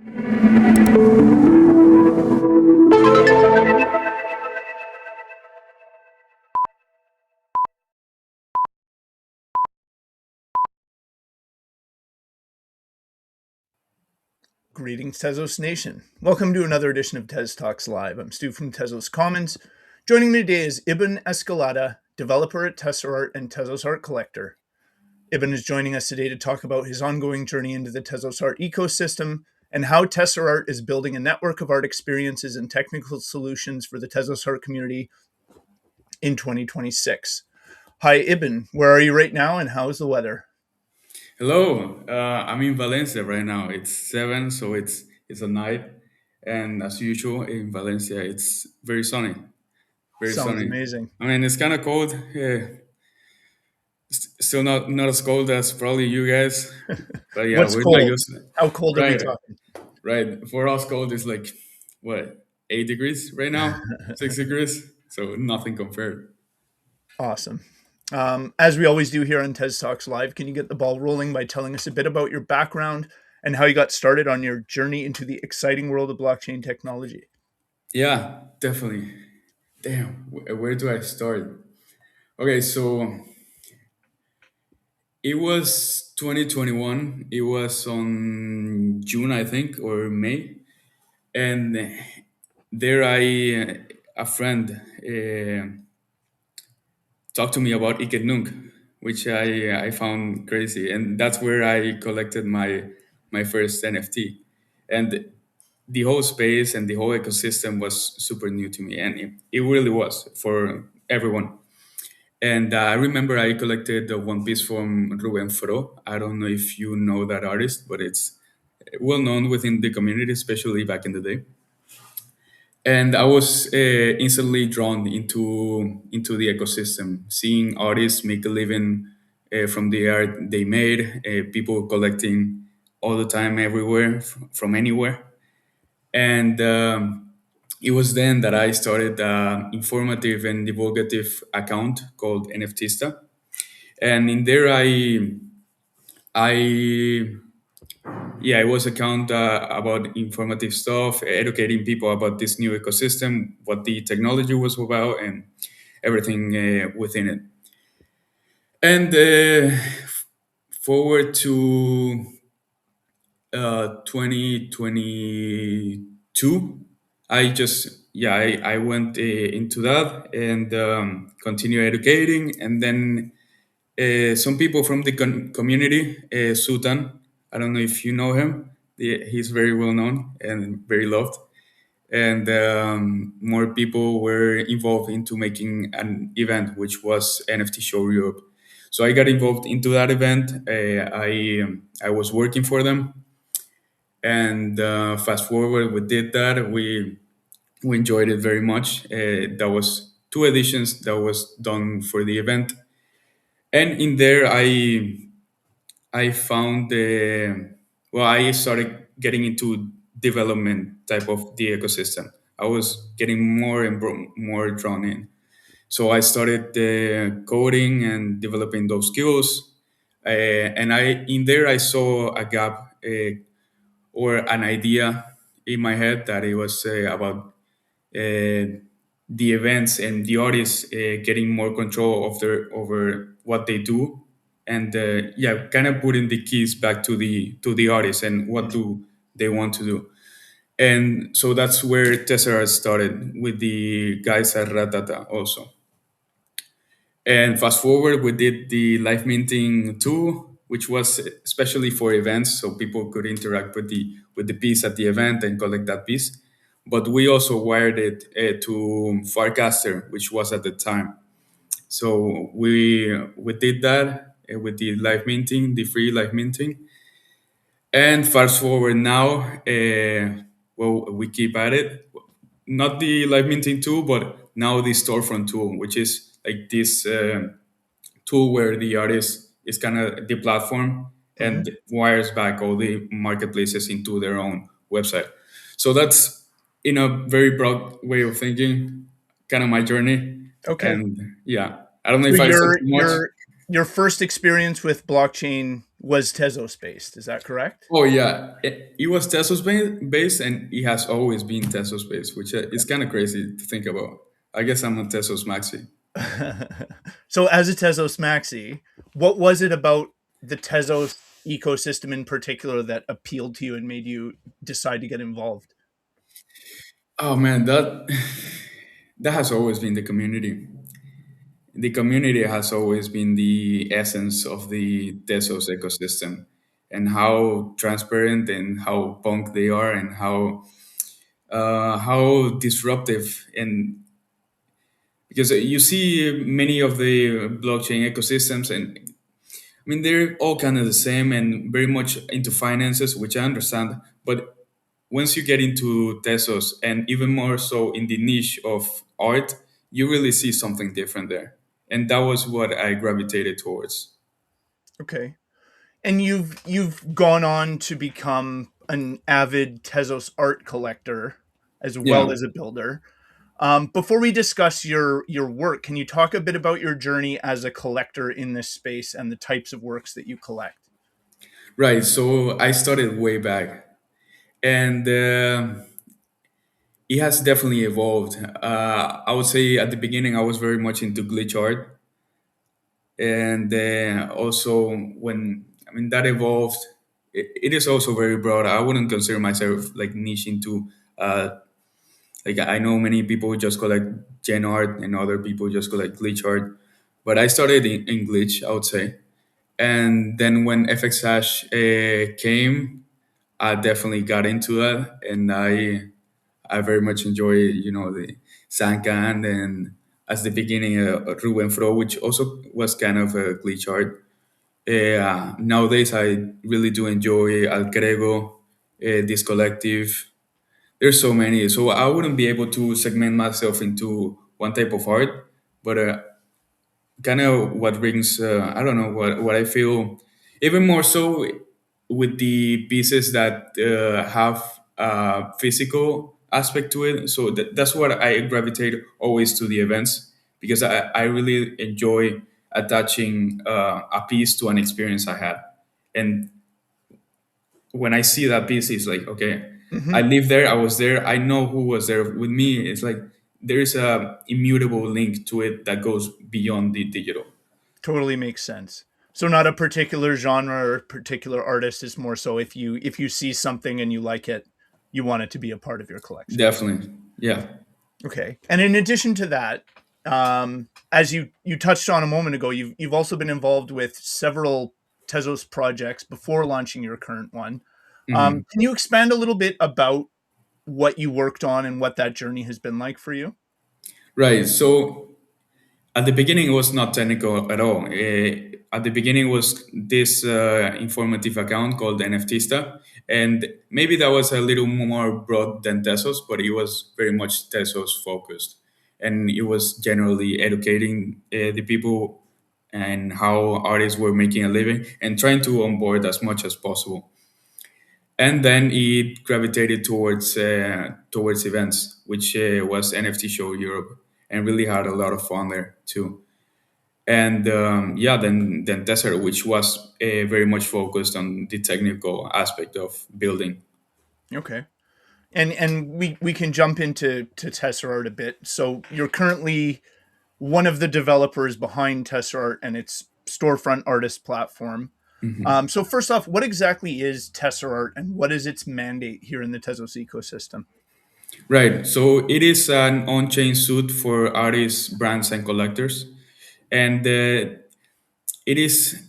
Greetings, Tezos Nation. Welcome to another edition of TezTalks Live. I'm Stu from Tezos Commons. Joining me today is Ibon Escalada, developer at Tesserart and Tezos Art Collector. Ibon is joining us today to talk about his ongoing journey into the Tezos Art ecosystem and how Tesserart is building a network of art experiences and technical solutions for the Tezos Art community in 2026. Hi, Ibon. Where are you right now and how's the weather? Hello, I'm in Valencia right now. It's 7, so it's a night, and as usual in Valencia, it's very sunny. Very Sounds sunny. amazing. I mean, it's kind of cold. Still not as cold as probably you guys, but yeah, What's we're like cold? just How cold are we right, talking? right. For us, cold is like what 8 degrees right now, 6 degrees. So nothing compared. Awesome. As we always do here on TED Talks Live, can you get the ball rolling by telling us a bit about your background and how you got started on your journey into the exciting world of blockchain technology? Yeah, definitely. Damn, where do I start? Okay, so it was 2021. It was on June, I think, or May. And there a friend talked to me about Iketnunk, which I found crazy. And that's where I collected my first NFT. And the whole space and the whole ecosystem was super new to me. And it really was for everyone. And I remember I collected the one piece from Ruben Fro. I don't know if you know that artist, but it's well known within the community, especially back in the day. And I was instantly drawn into the ecosystem, seeing artists make a living from the art they made, people collecting all the time, everywhere, from anywhere. And it was then that I started an informative and divulgative account called NFTista, and in there I yeah, it was account about informative stuff, educating people about this new ecosystem, what the technology was about, and everything within it. And forward to 2022, I went into that and continue educating, and then some people from the community, Sultan. I don't know if you know him. He's very well known and very loved. And more people were involved into making an event, which was NFT Show Europe. So I got involved into that event. I was working for them, and fast forward, we did that. We enjoyed it very much. That was two editions that was done for the event, and in there I found the well, I started getting into development type of the ecosystem. I was getting more and more drawn in. So I started coding and developing those skills. And I in there I saw a gap or an idea in my head that it was about the events and the artists getting more control of their over what they do, and yeah, kind of putting the keys back to the artists and what do they want to do. And so that's where Tesserart started with the guys at Ratata also. And fast forward, we did the live minting tool, which was especially for events, so people could interact with the piece at the event and collect that piece. But we also wired it to Farcaster, which was at the time. So we did that with the live minting, the free live minting. And fast forward now, well, we keep at it. Not the live minting tool, but now the storefront tool, which is like this tool where the artist is kind of the platform Mhm. and wires back all the marketplaces into their own website. So that's in a very broad way of thinking, kind of my journey. Okay. And yeah, I don't know So if I said your too much. your your first experience with blockchain was Tezos based. Is that correct? Oh yeah, it was Tezos based, and it has always been Tezos based, which is kind of crazy to think about. I guess I'm a Tezos maxi. So, as a Tezos Maxi, what was it about the Tezos ecosystem in particular that appealed to you and made you decide to get involved? Oh man, that that has always been the community. The community has always been the essence of the Tezos ecosystem, and how transparent and how punk they are, and how disruptive. And because you see many of the blockchain ecosystems, and I mean they're all kind of the same and very much into finances, which I understand. But once you get into Tezos, and even more so in the niche of art, you really see something different there. And that was what I gravitated towards. Okay. And you've gone on to become an avid Tezos art collector as well Yeah. as a builder. Before we discuss your work, can you talk a bit about your journey as a collector in this space and the types of works that you collect? Right. So I started way back, and it has definitely evolved. I would say at the beginning I was very much into glitch art, and also when I mean that evolved, it is also very broad. I wouldn't consider myself like niche into like I know many people just collect gen art and other people just collect glitch art, but I started in glitch, I would say. And then when FX Hash came, I definitely got into that, and I very much enjoy the Sankan, and as the beginning Ruben Fro, which also was kind of a glitch art. Nowadays, I really do enjoy Alcrego, this collective. There's so many, so I wouldn't be able to segment myself into one type of art, but kind of what brings I don't know what I feel even more so with the pieces that have a physical aspect to it. So that's what I gravitate always to the events, because I really enjoy attaching a piece to an experience I had. And when I see that piece, it's like, okay, I Hmm. live there, I was there, I know who was there with me. It's like there is a immutable link to it that goes beyond the digital. Totally makes sense. So not a particular genre or a particular artist, is more so if you see something and you like it, you want it to be a part of your collection. Definitely. Yeah. Okay. And in addition to that, as you touched on a moment ago, you've also been involved with several Tezos projects before launching your current one. Hmm. Can you expand a little bit about what you worked on and what that journey has been like for you? Right. So at the beginning, it was not technical at all. At the beginning, was this informative account called NFTista, and maybe that was a little more broad than Tezos, but it was very much Tezos focused, and it was generally educating the people and how artists were making a living and trying to onboard as much as possible. And then it gravitated towards events, which was NFT Show Europe, and really had a lot of fun there too. And yeah, then Tesserart, which was very much focused on the technical aspect of building. Okay. And we can jump into Tesserart a bit. So you're currently one of the developers behind Tesserart and its storefront artist platform. Mhm. So first off, what exactly is Tesserart and what is its mandate here in the Tezos ecosystem? Right. So it is an on-chain suit for artists, brands, and collectors, and it is,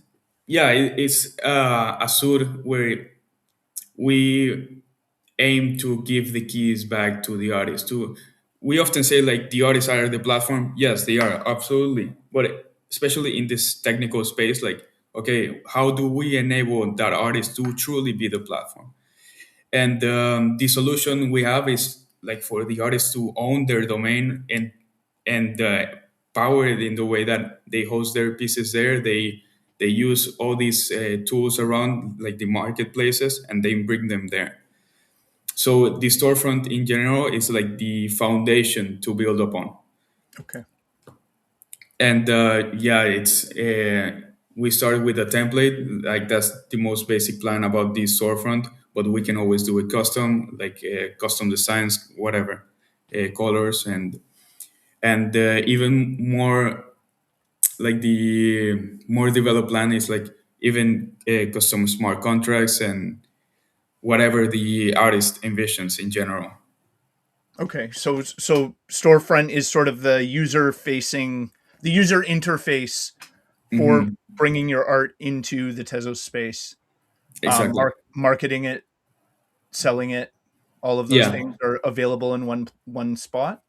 yeah, it's a suit where we aim to give the keys back to the artist. To We often say like the artists are the platform. Yes, they are absolutely, but especially in this technical space, like okay, how do we enable that artist to truly be the platform? And the solution we have is like for the artists to own their domain and power it in the way that they host their pieces there. They use all these tools around like the marketplaces, and they bring them there. So the storefront in general is like the foundation to build upon. Okay. And yeah, it's we started with a template, like that's the most basic plan about the storefront, but we can always do it custom, like custom designs, whatever, colors, and even more, like the more developed plan is like even custom smart contracts and whatever the artist envisions in general. Okay, so storefront is sort of the user facing, the user interface for Hmm. bringing your art into the Tezos space, Exactly. marketing it, selling it, all of those Yeah. things are available in one spot.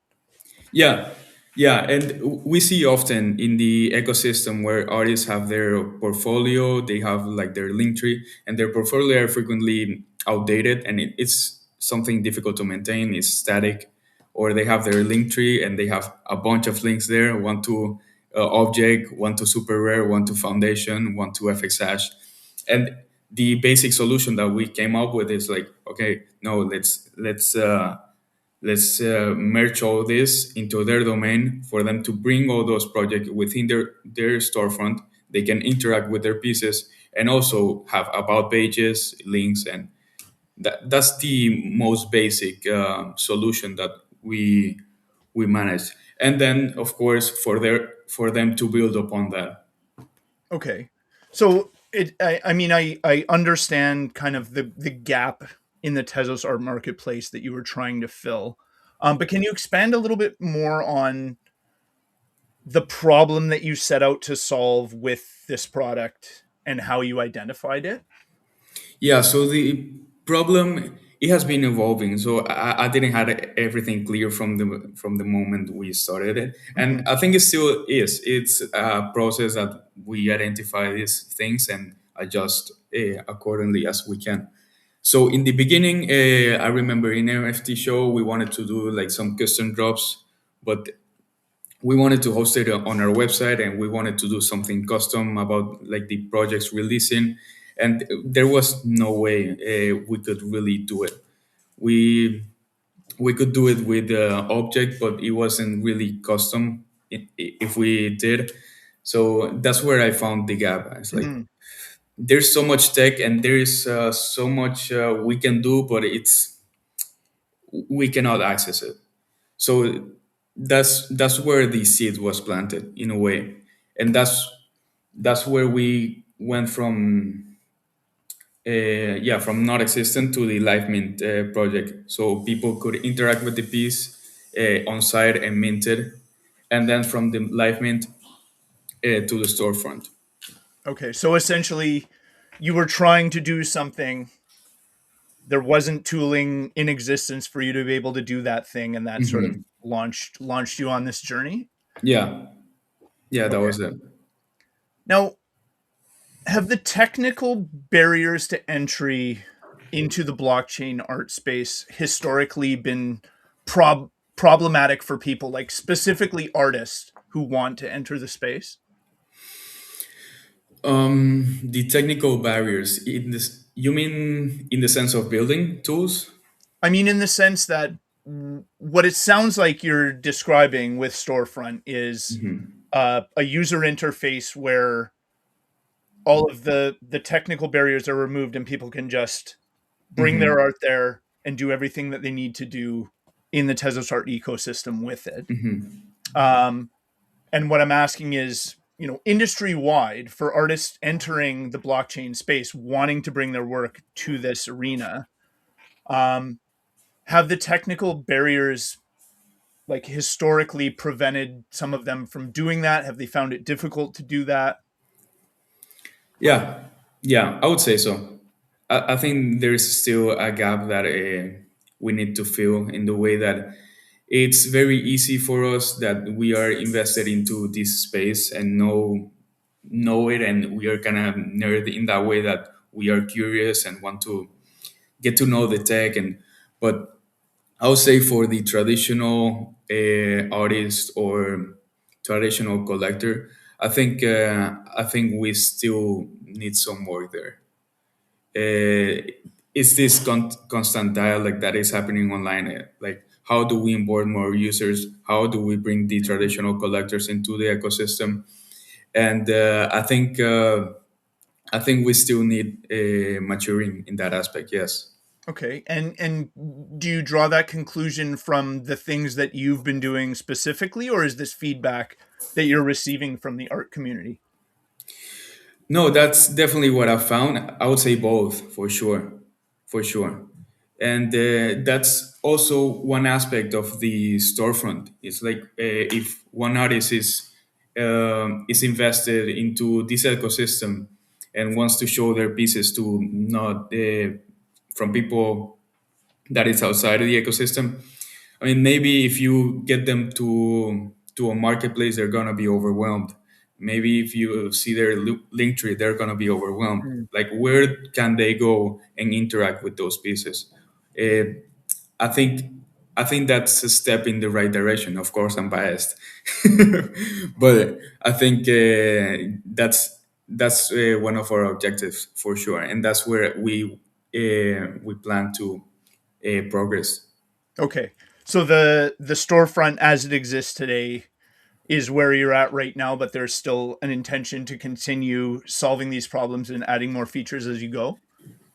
Yeah, yeah, and we see often in the ecosystem where artists have their portfolio, they have like their link tree, and their portfolio are frequently outdated, and it's something difficult to maintain. It's static, or they have their link tree and they have a bunch of links there: one to object, one to super rare, one to foundation, one to FX hash, and the basic solution that we came up with is like, okay, no, let's merge all this into their domain for them to bring all those projects within their storefront. They can interact with their pieces and also have about pages, links, and that's the most basic solution that we manage. And then, of course, for them to build upon that. Okay. So I mean, I understand kind of the gap in the Tezos art marketplace that you were trying to fill. But can you expand a little bit more on the problem that you set out to solve with this product and how you identified it? Yeah, so the problem, it has been evolving. So I didn't have everything clear from the moment we started it, and Mhm. I think it still is. It's a process that we identify these things and adjust accordingly as we can. So in the beginning, I remember in NFT show we wanted to do like some custom drops, but we wanted to host it on our website and we wanted to do something custom about like the projects releasing, and there was no way we could really do it. We we could do it with the object, but it wasn't really custom if we did. So that's where I found the gap. It's like Mhm. there's so much tech and there is so much we can do, but it's we cannot access it. So that's where the seed was planted in a way, and that's where we went from yeah, from not existent to the live mint project, so people could interact with the piece on site and mint it, and then from the live mint to the storefront. Okay, so essentially you were trying to do something, there wasn't tooling in existence for you to be able to do that thing, and that sort of Hmm. launched you on this journey. Yeah, yeah, that Okay. was it. Now, have the technical barriers to entry into the blockchain art space historically been problematic for people, like specifically artists who want to enter the space? The technical barriers in this, you mean in the sense of building tools? I mean, in the sense that what it sounds like you're describing with Storefront is a user interface where all of the technical barriers are removed and people can just bring their Hmm. art there and do everything that they need to do in the Tezos art ecosystem with it. Um, and what I'm asking is, industry wide for artists entering the blockchain space, wanting to bring their work to this arena, um, have the technical barriers like historically prevented some of them from doing that? Have they found it difficult to do that? Yeah, yeah, I would say so. I think there is still a gap that we need to fill in the way that it's very easy for us that we are invested into this space and know it, and we are kind of nerd in that way that we are curious and want to get to know the tech. And but I would say for the traditional artist or traditional collector, I think we still need some work there. It's this constant dialogue that is happening online. Like, how do we onboard more users? How do we bring the traditional collectors into the ecosystem? And I think we still need maturing in that aspect. Yes. Okay. And do you draw that conclusion from the things that you've been doing specifically, or is this feedback that you're receiving from the art community? No, that's definitely what I found. I would say both for sure, for sure. And that's also one aspect of the storefront. It's like if one artist is invested into this ecosystem and wants to show their pieces to not from people that is outside of the ecosystem. I mean, maybe if you get them to a marketplace, they're gonna be overwhelmed. Maybe if you see their link tree, they're gonna be overwhelmed. Mm. Like, where can they go and interact with those pieces? Uh, I think I think that's a step in the right direction. Of course, I'm biased, but I think that's one of our objectives for sure, and that's where we plan to progress. Okay. So the storefront as it exists today is where you're at right now, but there's still an intention to continue solving these problems and adding more features as you go.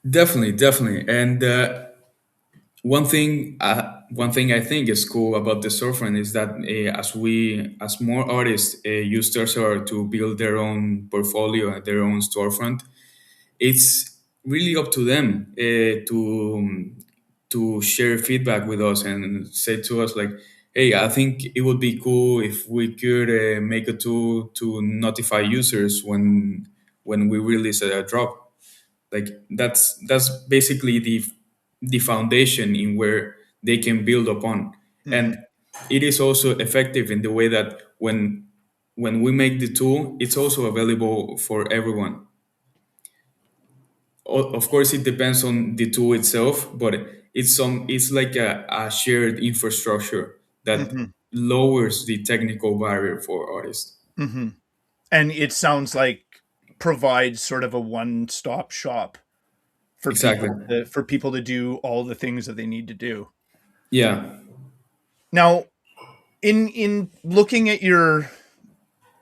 Definitely, definitely. And one thing I think is cool about the storefront is that as more artists use Tesserart to build their own portfolio, their own storefront, it's really up to them to share feedback with us and say to us like, hey, I think it would be cool if we could make a tool to notify users when we release a drop. Like, that's basically the foundation in where they can build upon. Hmm. And it is also effective in the way that when we make the tool, it's also available for everyone. Of course, it depends on the tool itself, but it's like a shared infrastructure that Hmm. lowers the technical barrier for artists. Hmm. And it sounds like provides sort of a one-stop shop Exactly. for people to do all the things that they need to do. Yeah. Now, in looking at your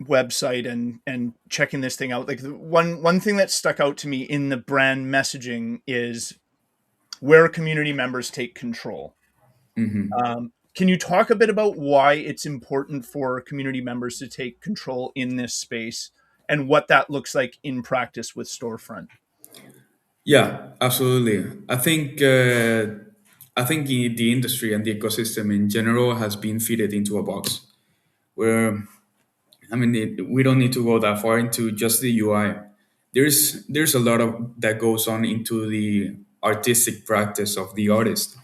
website and checking this thing out, like one thing that stuck out to me in the brand messaging is where community members take control. Can you talk a bit about why it's important for community members to take control in this space and what that looks like in practice with Storefront? Yeah, absolutely. I think the industry and the ecosystem in general has been fitted into a box where, I mean, we don't need to go that far into just the UI. There's a lot of that goes on into the artistic practice of the artist,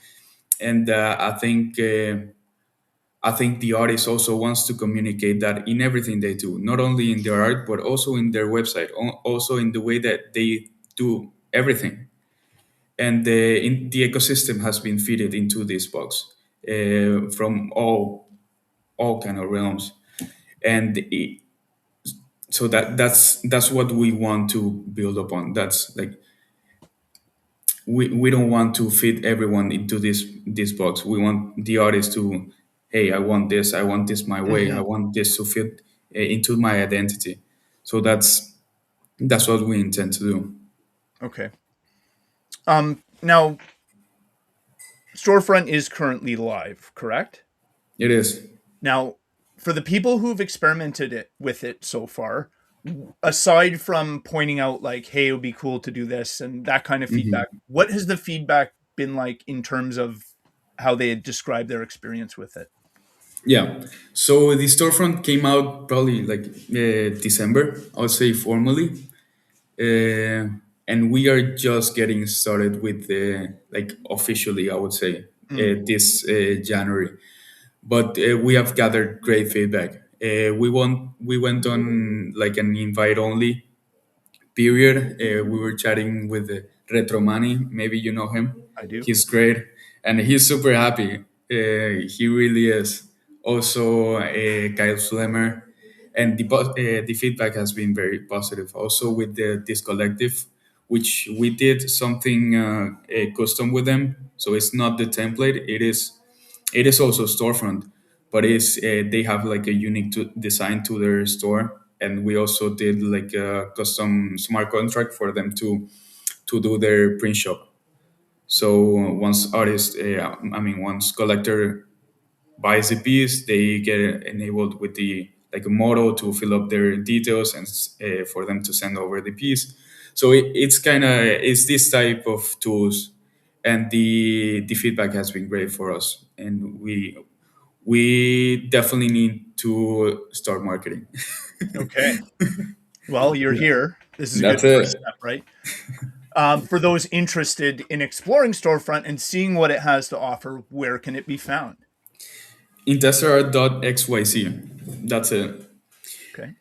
and I think the artist also wants to communicate that in everything they do, not only in their art but also in their website, also in the way that they do everything. And the ecosystem has been fitted into this box from all kind of realms, and so that's what we want to build upon. That's like, we don't want to fit everyone into this box. We want the artist to, hey, I want this my way, I Hmm. want this to fit into my identity. So that's what we intend to do. Okay. Now Storefront is currently live, correct? It is. Now, for the people who've experimented with it so far, aside from pointing out like, "Hey, it would be cool to do this," and that kind of feedback, Mhm. what has the feedback been like in terms of how they describe their experience with it? Yeah. So the storefront came out probably like December, I would say formally, uh, and we are just getting started with the like officially, I would say, Mm, this January. But we have gathered great feedback. We went on like an invite only period. We were chatting with Retromani. Maybe you know him. I do. He's great, and he's super happy. He really is. Also, Kyle Flemmer, and the feedback has been very positive. Also with this collective, which we did something custom with them. So it's not the template. It is also storefront, but it's they have like a unique design to their store, and we also did like a custom smart contract for them to do their print shop. So once collector buys a piece, they get enabled with the like a model to fill up their details and for them to send over the piece. So it's this type of tools, and the feedback has been great for us, and we definitely need to start marketing. Okay. Well, you're here. This is a good That's first it. step, right? For those interested in exploring Storefront and seeing what it has to offer, where can it be found? In Tesserart.xyz. That's it. Okay.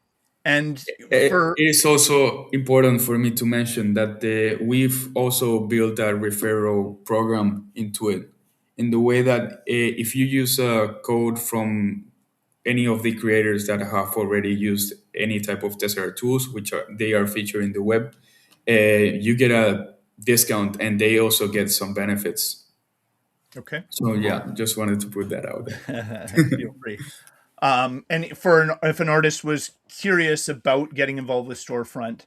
And It for is also important for me to mention that we've also built a referral program into it, in the way that if you use a code from any of the creators that have already used any type of Tesseract tools, which they are featured in the web, you get a discount, and they also get some benefits. okay, So yeah, just wanted to put that out there. feel free. And if an artist was curious about getting involved with Storefront,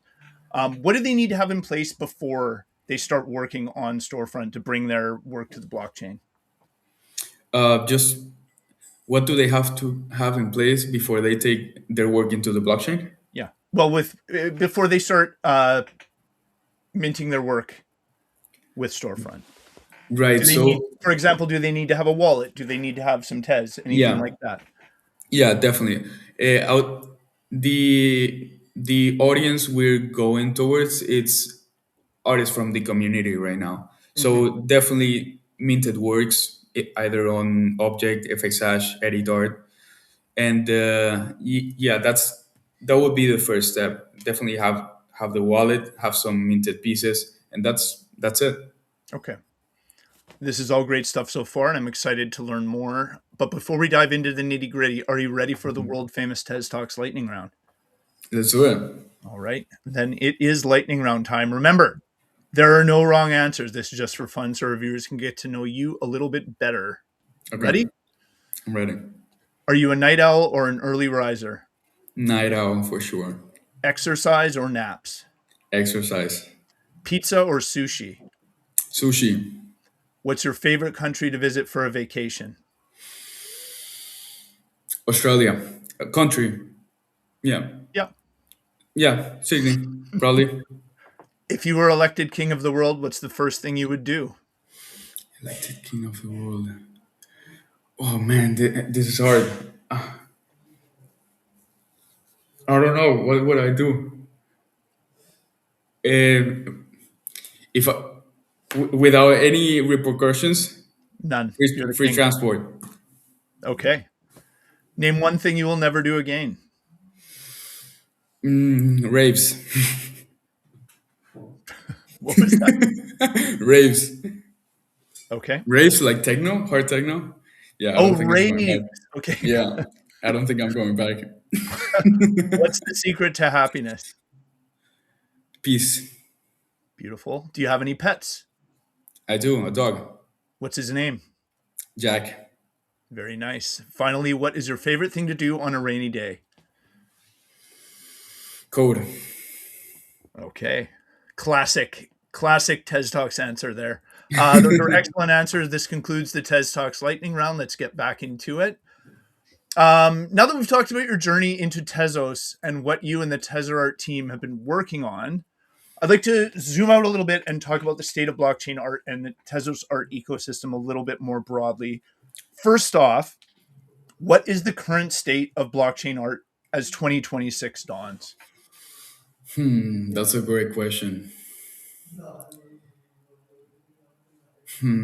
what do they need to have in place before they start working on Storefront to bring their work to the blockchain? Just what do they have to have in place before they take their work into the blockchain? Yeah. Well, with before they start minting their work with Storefront, Right. do they need, So for example, do they need to have a wallet? Do they need to have some Tez? Anything yeah, like that? yeah, definitely. The audience we're going towards, it's artists from the community right now. Hmm. So definitely minted works either on Object, FXhash, Editart, and yeah, that would be the first step. Definitely have the wallet, have some minted pieces, and that's it. Okay. This is all great stuff so far, and I'm excited to learn more. But before we dive into the nitty gritty, are you ready for the world famous TezTalks lightning round? Let's do it. All right. Then it is lightning round time. Remember, there are no wrong answers. This is just for fun so our viewers can get to know you a little bit better. Okay, Ready? I'm ready. Are you a night owl or an early riser? Night owl for sure. Exercise or naps? Exercise. Pizza or sushi? Sushi. What's your favorite country to visit for a vacation? Australia. Country. Yeah. Yeah. Yeah. Sydney. Probably. If you were elected king of the world, what's the first thing you would do? Elected king of the world. Oh man, this is hard. I don't know. What would I do? If I, without any repercussions, None. You're the free king. transport. Okay. Name one thing you will never do again. Raves. What was that? Raves. Okay. Raves like techno, hard techno. Yeah, I Oh, don't think I'm going raves. back. Okay. Yeah, I don't think I'm going back. What's the secret to happiness? Peace. Beautiful. Do you have any pets? I do. A dog. What's his name? Jack. Very nice. Finally, what is your favorite thing to do on a rainy day? Code. Okay. Classic Tez Talks answer there. Those are excellent answers. This concludes the Tez Talks lightning round. Let's get back into it. Now that we've talked about your journey into Tezos and what you and the Tesserart team have been working on, I'd like to zoom out a little bit and talk about the state of blockchain art and the Tezos art ecosystem a little bit more broadly. First off, what is the current state of blockchain art as 2026 dawns? That's a great question.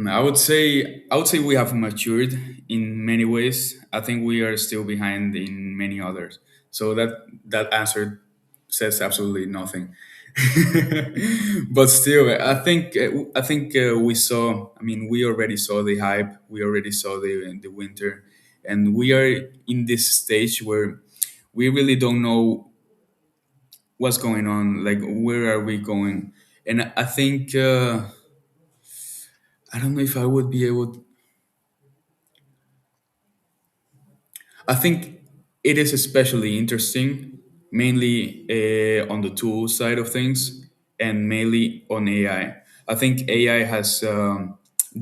I would say we have matured in many ways. I think we are still behind in many others. So that answer says absolutely nothing. But still, I think we saw. I mean, we already saw the hype. We already saw the winter, and we are in this stage where we really don't know what's going on. Like, where are we going? And I think I don't know if I would be able. I think it is especially interesting mainly on the tool side of things and mainly on AI. I think AI has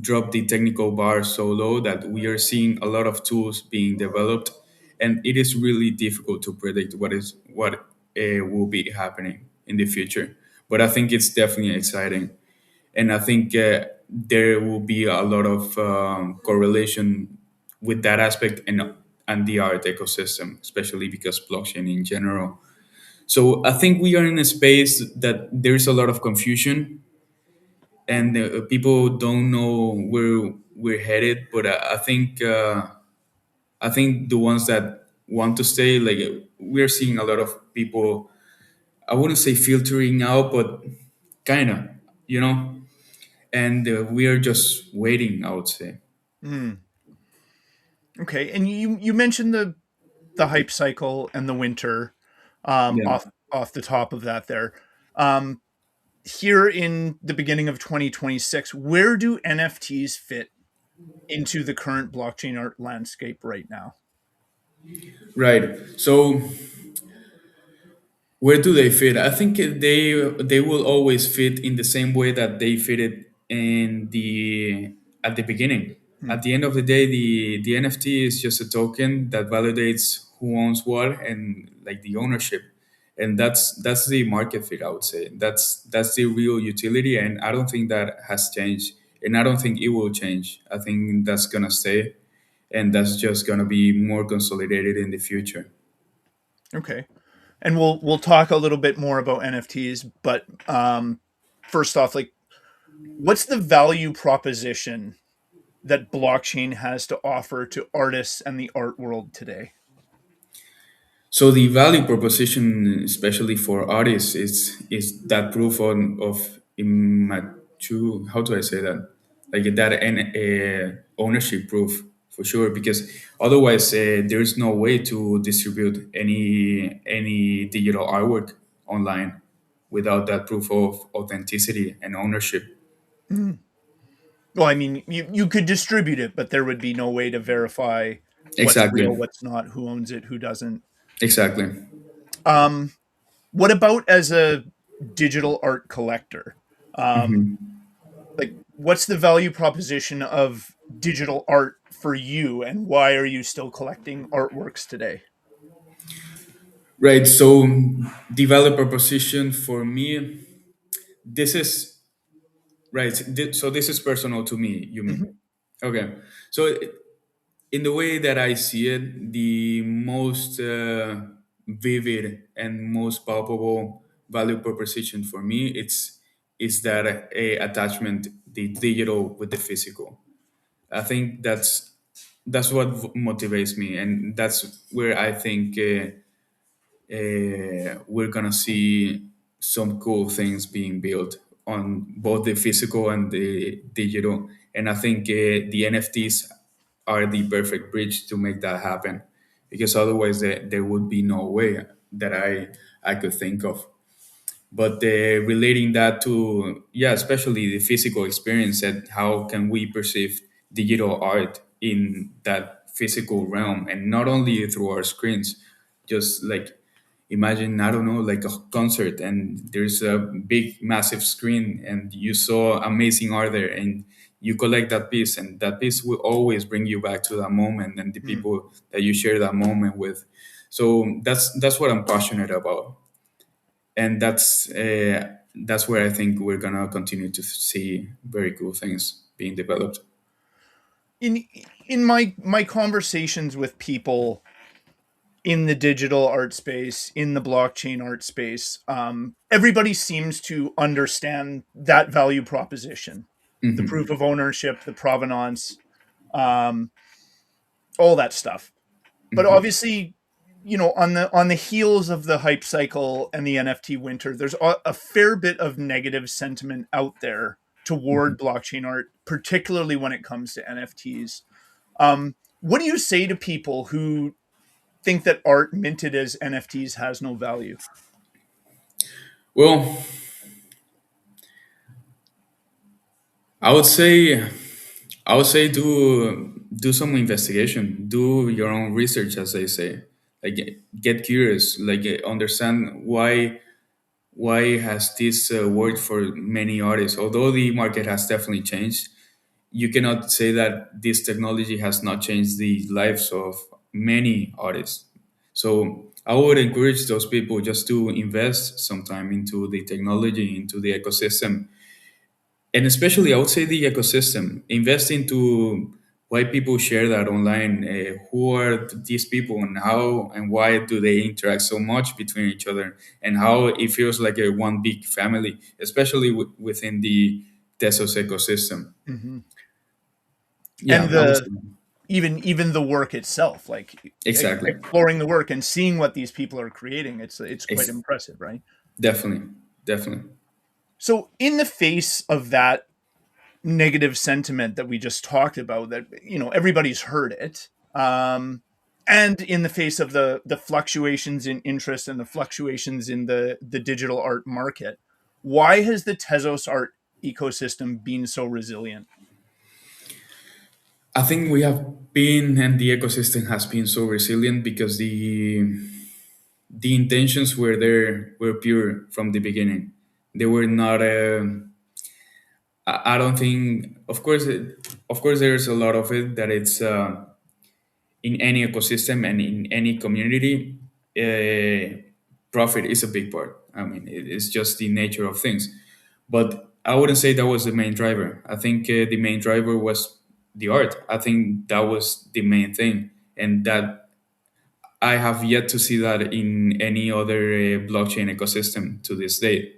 dropped the technical bar so low that we are seeing a lot of tools being developed, and it is really difficult to predict what will be happening in the future. But I think it's definitely exciting, and I think there will be a lot of correlation with that aspect and the art ecosystem, especially because blockchain in general. So I think we are in a space that there is a lot of confusion, and people don't know where we're headed. But I think the ones that want to stay, like we're seeing a lot of people. I wouldn't say filtering out, but kind of, you know. And we are just waiting, I would say. Mm, okay, and you mentioned the hype cycle and the winter, Yeah. off the top of that there. Um, Here in the beginning of 2026, where do NFTs fit into the current blockchain art landscape right now? Right. So where do they fit? I think they will always fit in the same way that they fitted in the at the beginning. Hmm. At the end of the day, the NFT is just a token that validates who owns what and like the ownership, and that's the market fit. I would say that's the real utility, and I don't think that has changed, and I don't think it will change. I think that's gonna stay, and that's just gonna be more consolidated in the future. Okay, and we'll talk a little bit more about NFTs, but first off, like, what's the value proposition that blockchain has to offer to artists and the art world today? So the value proposition, especially for artists, is that proof of immature. How do I say that? Like that and ownership proof for sure. Because otherwise, there is no way to distribute any digital artwork online without that proof of authenticity and ownership. Mhm. Well, I mean, you could distribute it, but there would be no way to verify what's real, Exactly. what's not, who owns it, who doesn't. Exactly. Um, what about as a digital art collector? Um, like, what's the value proposition of digital art for you, and why are you still collecting artworks today? Right. So developer position for me, this is right. So this is personal to me, you Mhm. mean? Okay. So in the way that I see it, the most vivid and most palpable value proposition for me, it's that a attachment, the digital with the physical. I think that's what motivates me, and that's where I think we're gonna see some cool things being built on both the physical and the digital. And I think the NFTs are the perfect bridge to make that happen, because otherwise there would be no way that I could think of. But relating that to, yeah, especially the physical experience, and how can we perceive digital art in that physical realm, and not only through our screens, just like imagine, I don't know, like a concert, and there's a big massive screen and you saw amazing art there, and you collect that piece, and that piece will always bring you back to that moment and the Mm. people that you share that moment with. So that's what I'm passionate about, and that's where I think we're gonna continue to see very cool things being developed. In my conversations with people in the digital art space, in the blockchain art space, everybody seems to understand that value proposition, the proof Hmm. of ownership, the provenance, um, all that stuff. But Hmm. obviously, on the heels of the hype cycle and the NFT winter, there's a fair bit of negative sentiment out there toward blockchain art, particularly when it comes to NFTs. What do you say to people who think that art minted as NFTs has no value? Well, I would say I would say do some investigation, do your own research, as they say. like get curious, like understand why has this worked for many artists. Although the market has definitely changed, you cannot say that this technology has not changed the lives of many artists. So I would encourage those people just to invest some time into the technology, into the ecosystem, and especially I would say the ecosystem. Invest into why people share that online. Who are these people, and how and why do they interact so much between each other, and how it feels like a one big family, especially within the Tezos ecosystem. Hmm. And Yeah, I would the say even the work itself, like exactly. exploring the work and seeing what these people are creating, it's quite Ex- impressive, right? Definitely, definitely. So in the face of that negative sentiment that we just talked about, that everybody's heard it, and in the face of the fluctuations in interest and the fluctuations in the digital art market, why has the Tezos art ecosystem been so resilient? I think we have been, and the ecosystem has been so resilient because the intentions were pure from the beginning. They were not. I don't think. Of course, there's a lot of it that it's in any ecosystem and in any community. Uh, Profit is a big part. I mean, it's just the nature of things. But I wouldn't say that was the main driver. I think the main driver was the art. I think that was the main thing, and that I have yet to see that in any other blockchain ecosystem to this day.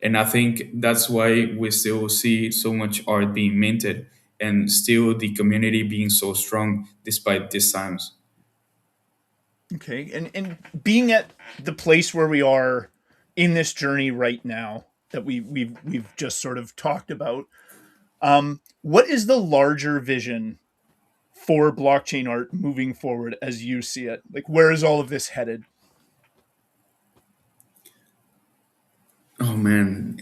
And I think that's why we still see so much art being minted and still the community being so strong despite these times. Okay, and being at the place where we are in this journey right now that we've just sort of talked about, what is the larger vision for blockchain art moving forward as you see it? Like, where is all of this headed? Oh man,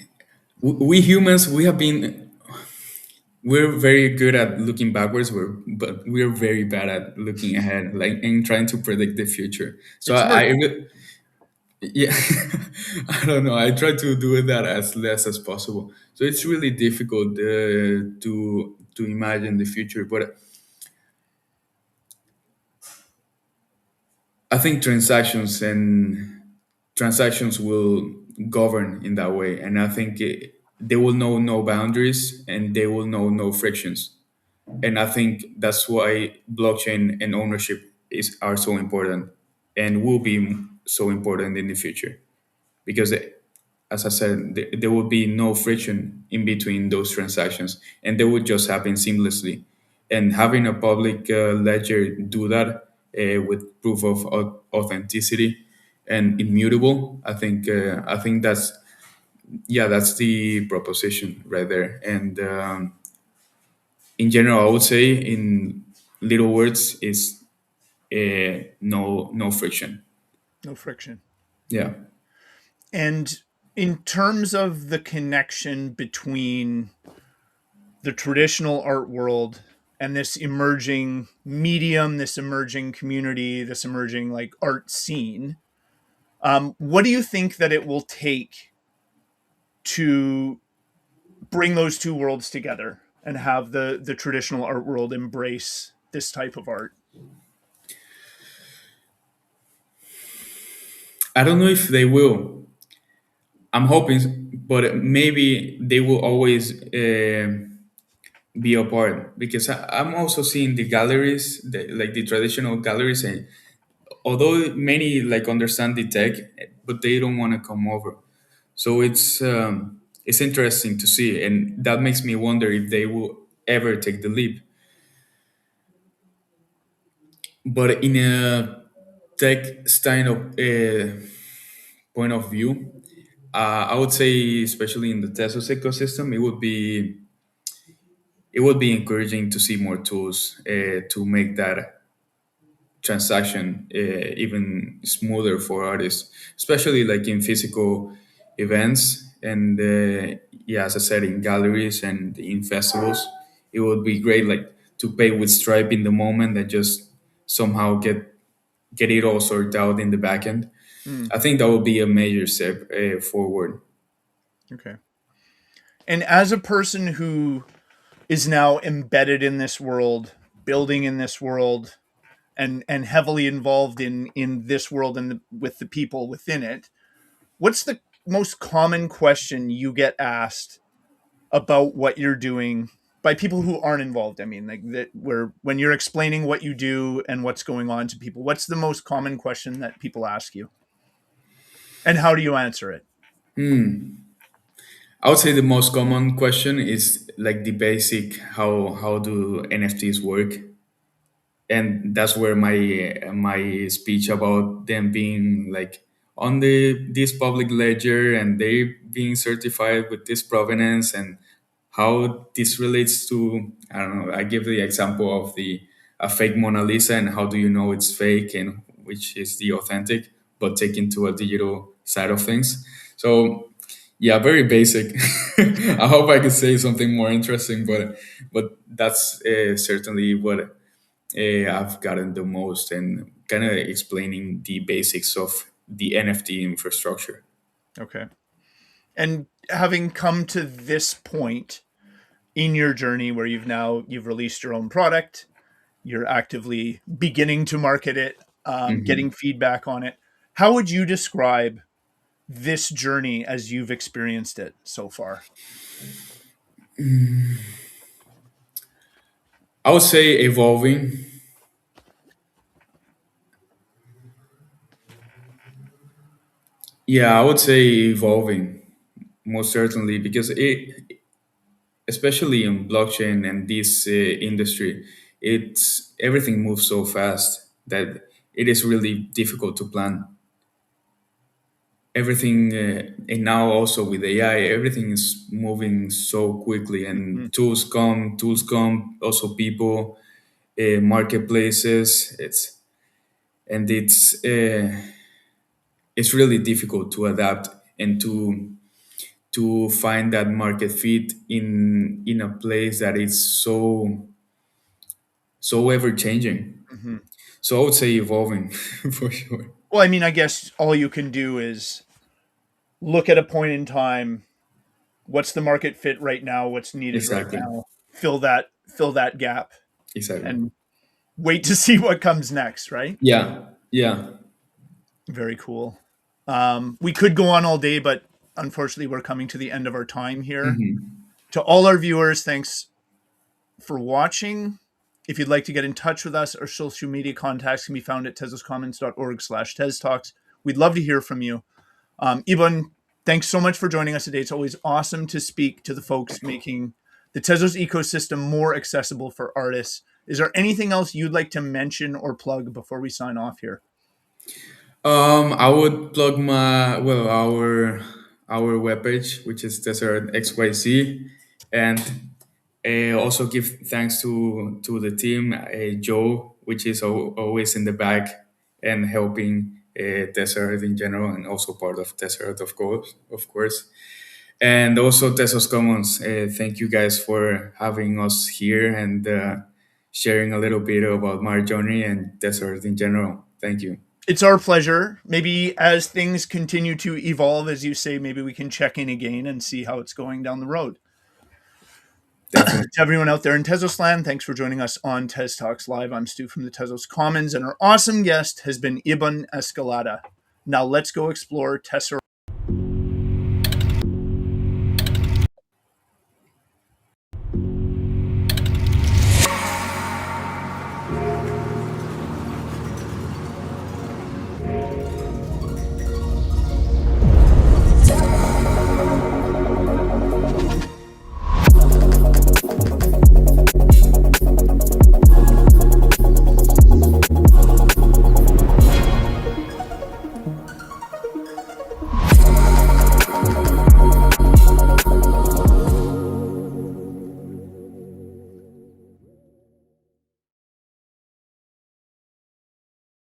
we humans, we're very good at looking backwards, but we're very bad at looking ahead, like and trying to predict the future. So It's murky. yeah, I don't know. I try to do that as less as possible. So it's really difficult to imagine the future. But I think transactions will govern in that way, and I think they will know no boundaries and they will know no frictions. And I think that's why blockchain and ownership is are so important and will be so important in the future because as I said, there would be no friction in between those transactions, and they would just happen seamlessly. And having a public ledger do that with proof of authenticity and immutable, I think that's yeah, that's the proposition right there. And in general, I would say in little words is no friction. No friction. Yeah. And in terms of the connection between the traditional art world and this emerging medium, this emerging community, this emerging like art scene, what do you think that it will take to bring those two worlds together and have the traditional art world embrace this type of art? I don't know if they will. I'm hoping, but maybe they will always be apart because I'm also seeing the galleries, like the traditional galleries, and although many like understand the tech, but they don't want to come over. So it's interesting to see, and that makes me wonder if they will ever take the leap. But in a tech style of point of view, I would say, especially in the Tezos ecosystem, it would be encouraging to see more tools to make that transaction even smoother for artists, especially like in physical events and yeah, as I said, in galleries and in festivals. It would be great, like to pay with Stripe in the moment and just somehow get get it all sorted out in the back end. Mm, I think that would be a major step forward. okay. And as a person who is now embedded in this world, building in this world, and heavily involved in this world and with the people within it, what's the most common question you get asked about what you're doing by people who aren't involved? I mean, like that, where when you're explaining what you do and what's going on to people, what's the most common question that people ask you, and how do you answer it? I would say the most common question is like the basic how do NFTs work, and that's where my speech about them being like on this public ledger and they being certified with this provenance and how this relates to, I don't know, I give the example of the a fake Mona Lisa and how do you know it's fake and which is the authentic, but taken to a digital side of things. So yeah, very basic. I hope I could say something more interesting, but that's certainly what I've gotten the most, and kind of explaining the basics of the NFT infrastructure. Okay. And having come to this point in your journey where you've released your own product, you're actively beginning to market it, Mhm. getting feedback on it, how would you describe this journey as you've experienced it so far? I would say evolving. Yeah, I would say evolving most certainly because especially in blockchain and this industry, it's everything moves so fast that it is really difficult to plan everything. And now also with AI, everything is moving so quickly, Mhm, and tools come, also people, marketplaces. It's really difficult to adapt and to find that market fit in a place that is so ever changing. mhm. So I would say evolving for sure. Well, I mean, I guess all you can do is look at a point in time. What's the market fit right now? What's needed right Exactly. now? Fill that gap, Exactly. and wait to see what comes next. Right? Yeah. Yeah. Very cool. We could go on all day, but unfortunately, we're coming to the end of our time here. Hmm. To all our viewers, thanks for watching. If you'd like to get in touch with us, our social media contacts can be found at tezoscommons.org/TezTalks. We'd love to hear from you. Ibon, thanks so much for joining us today. It's always awesome to speak to the folks making the Tezos ecosystem more accessible for artists. Is there anything else you'd like to mention or plug before we sign off here? I would plug our webpage, which is Tesserart XYZ, and also give thanks to the team, Joe, which is always in the back and helping Tesserart in general, and also part of Tesserart, of course. And also Tezos Commons. Thank you guys for having us here and sharing a little bit about my journey and Tesserart in general. Thank you. It's our pleasure. Maybe as things continue to evolve, as you say, maybe we can check in again and see how it's going down the road. Definitely. To everyone out there in Tezos land, thanks for joining us on TezTalks Live. I'm Stu from the Tezos Commons, and our awesome guest has been Ibon Escalada. Now let's go explore Tesserart.